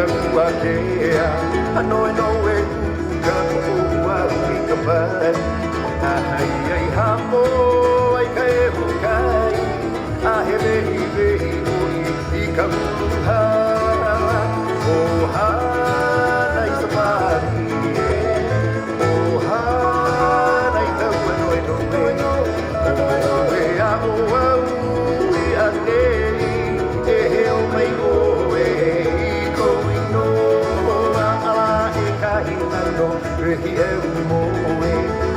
wakea ano no we ka wa ka pa ai ai hamo ai kai bukai a he be i ka ha o ha nai sabari o ha nai ka no we a o we a ne e he o mai o Rehi e moe,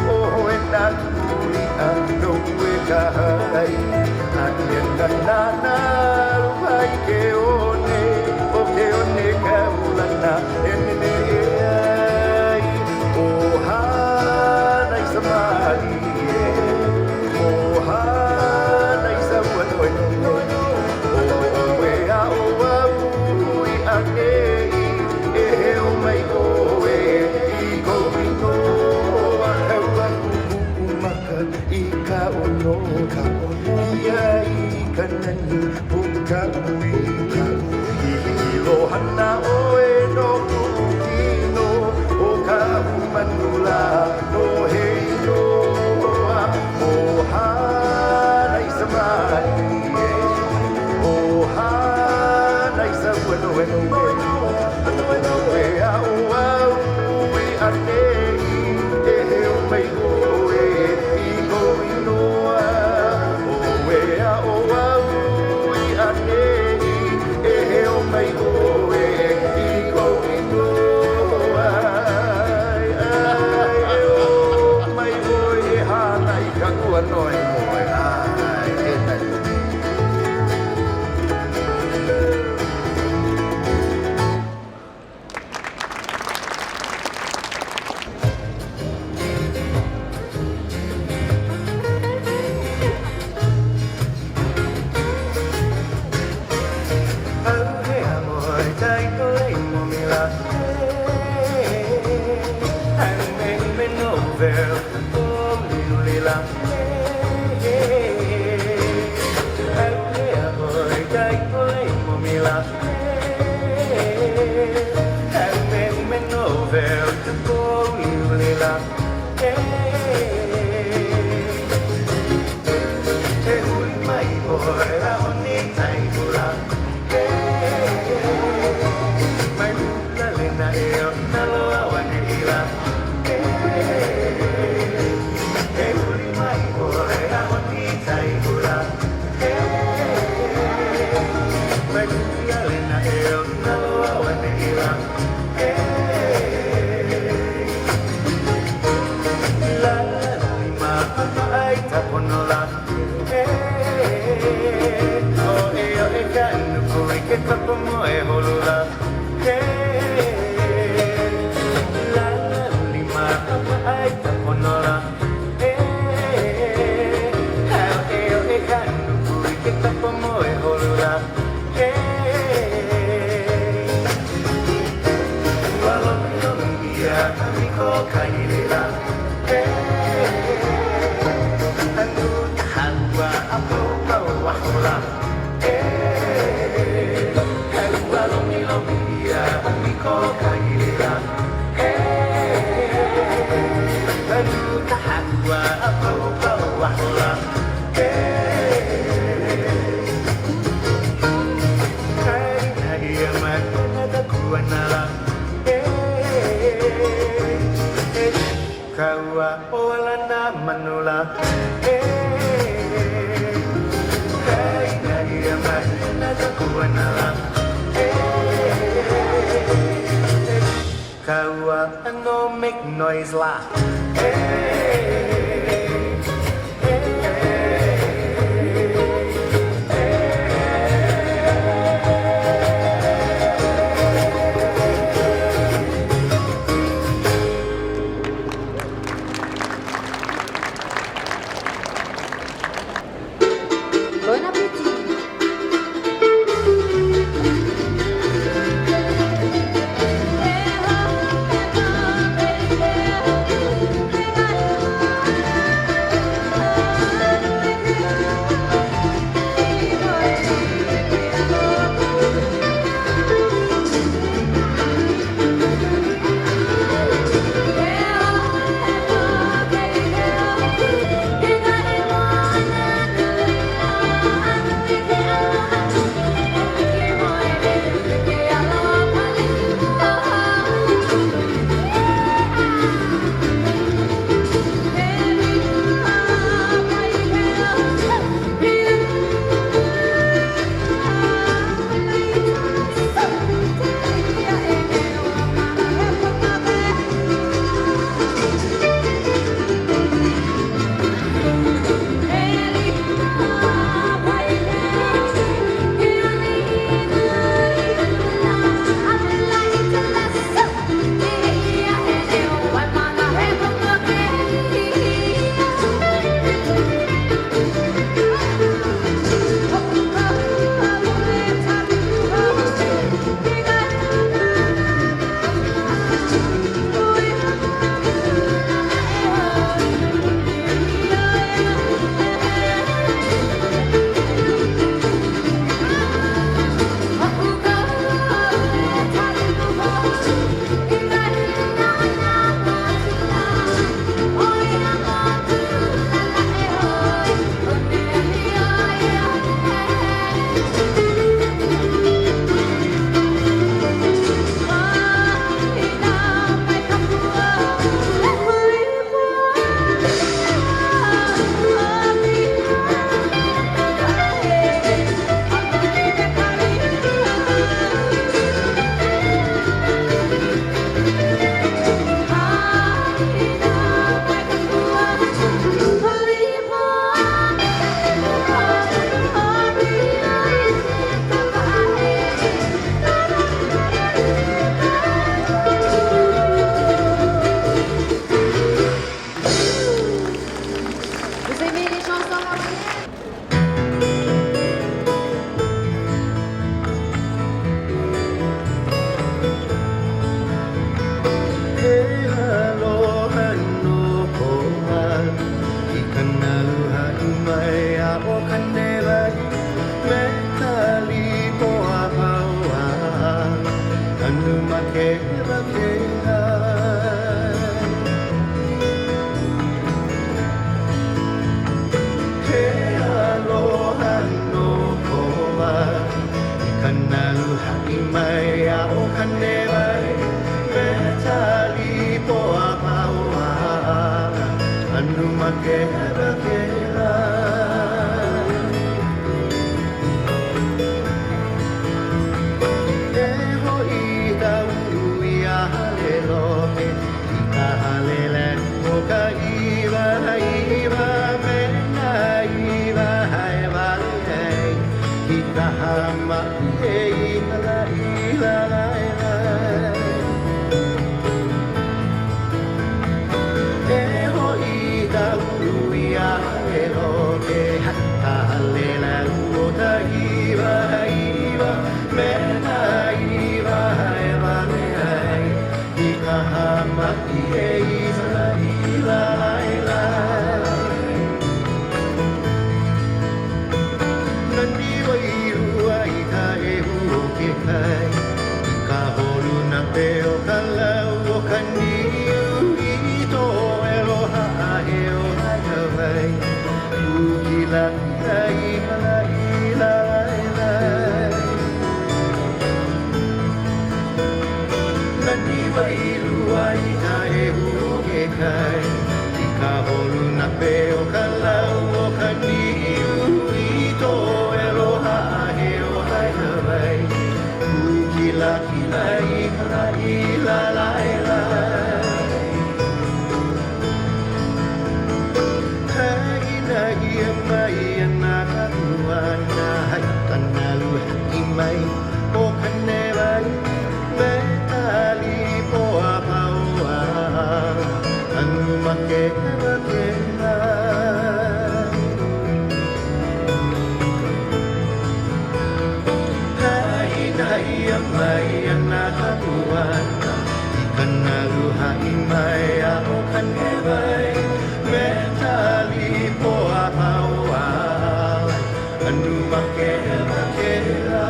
oh e na turi ando e kahai Ani e na rupai ke one, o ke one ka ulana e nene e ai Oh hanai samari e, oh hanai sa wano e no Oh e a o au i ane e he o mai o e Ika ono ia ika nani puka uika Hilo hana oe no kukino o ka humanula no heino O hana isa mai O hana isa wano wano e a o au e anei e he o mai oe Kawa olana manula Hey na ia mahina takuanala Kawa no make noise la kanalu hai mai a o kane mai me tali po a paua anu make hera kera e ho i tau i a hale loke i ka hale le o ka iwa iwa me na iwa hai vale i ka hama e la ila la la e ho i tau i a e loke ha le la o ta iwa iwa me na iwa e vale i ka hama e la ila la nani wa irua i ka e hu ke kai ka horu na te o ka lau o ka niu i to e roha a e o hai vai uki la i la i la la nani wa irua i ka e hu ke kai ka horu na te o ka lau o ka niu i to e roha a e o hai vai uki la i la la la hai na ia mai ana ka tuana hai kanalu hai mai o kane vai me tali po a paua anu make hera kera hai na ia mai ana ka tuana i kanalu hai mai a o kane vai me tali po a paua anu make hera kera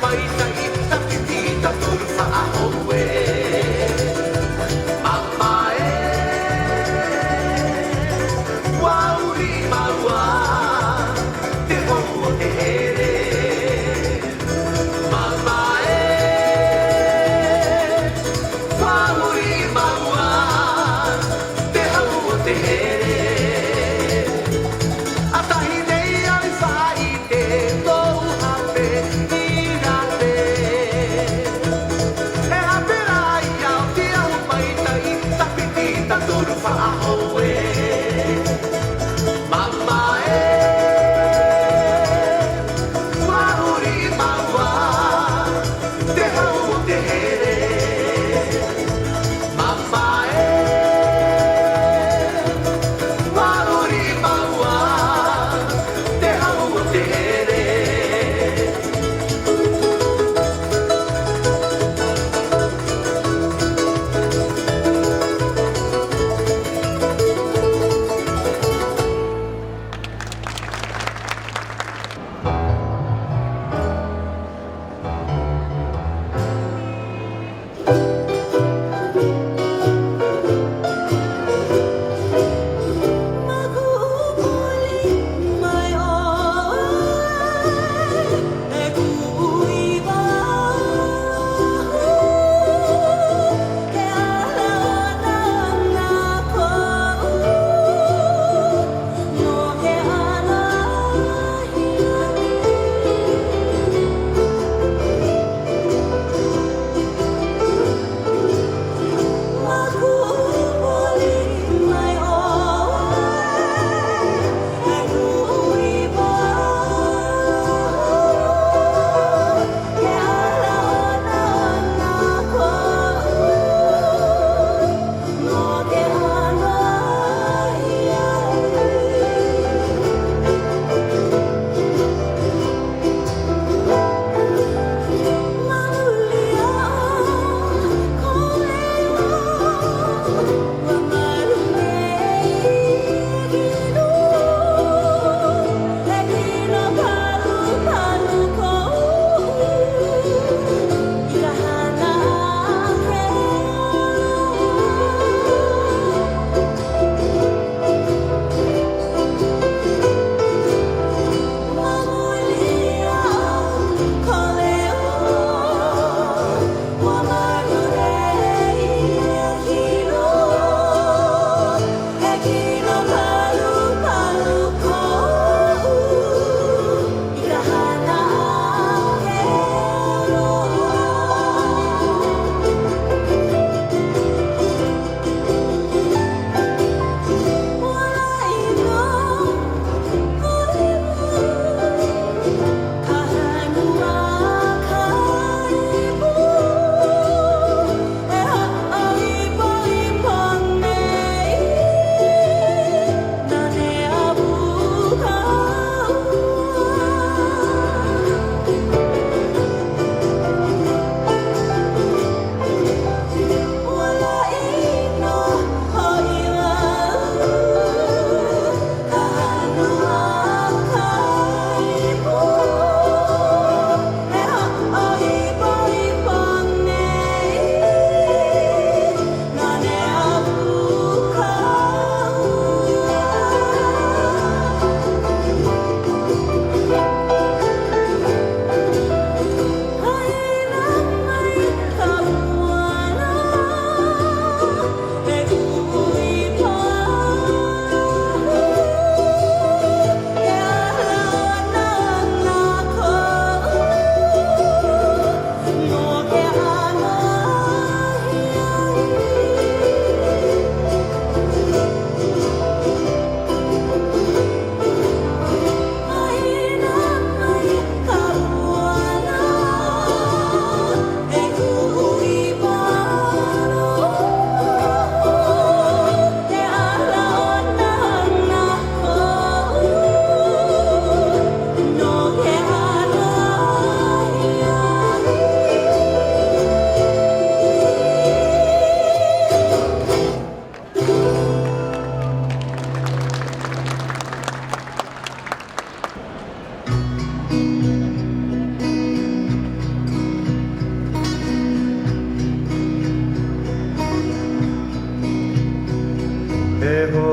Paisa, Ita, Pitita, Turfa, Ahoe.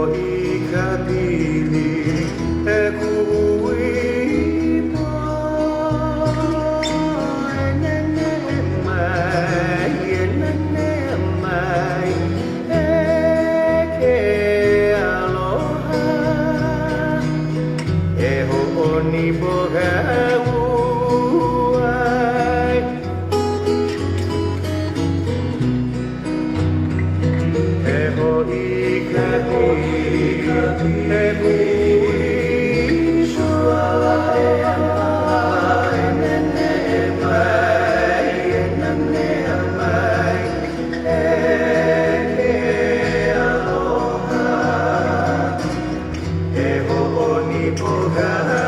i capelli e cui ni bogauai e ho i kapi e hui shua e mai nene mai e nane mai e ke aloha e ho ni bogauai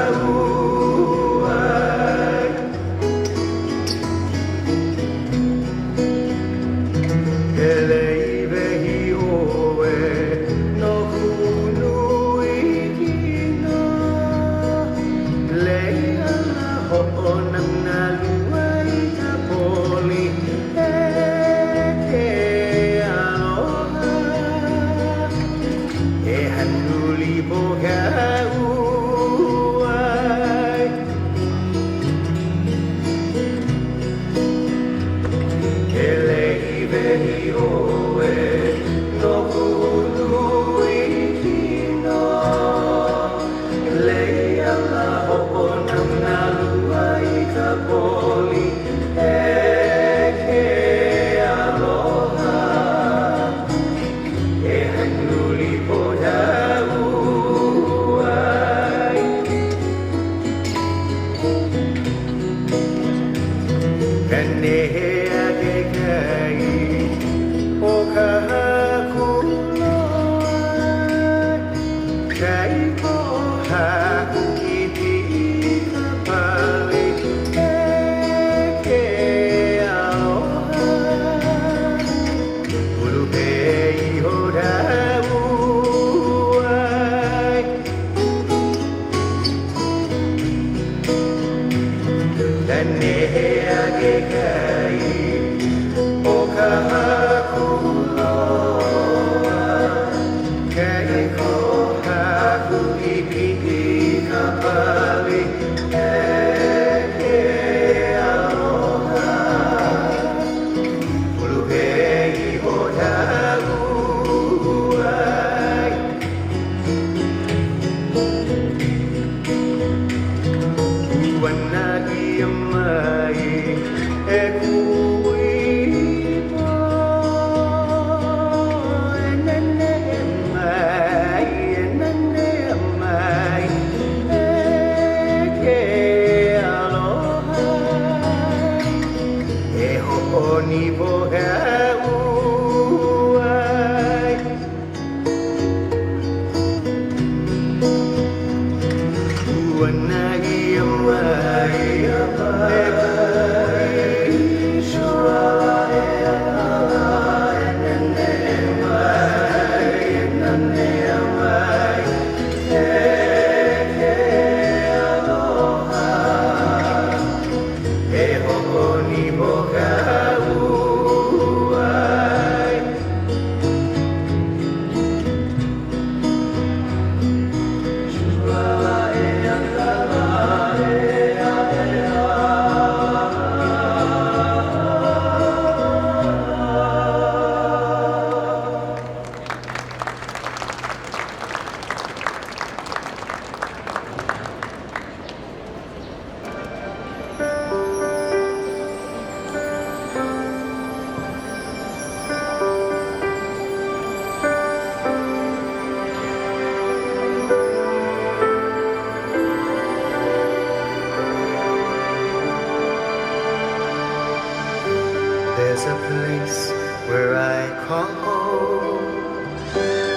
There's a place where I call home,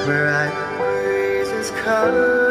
where I breezes come.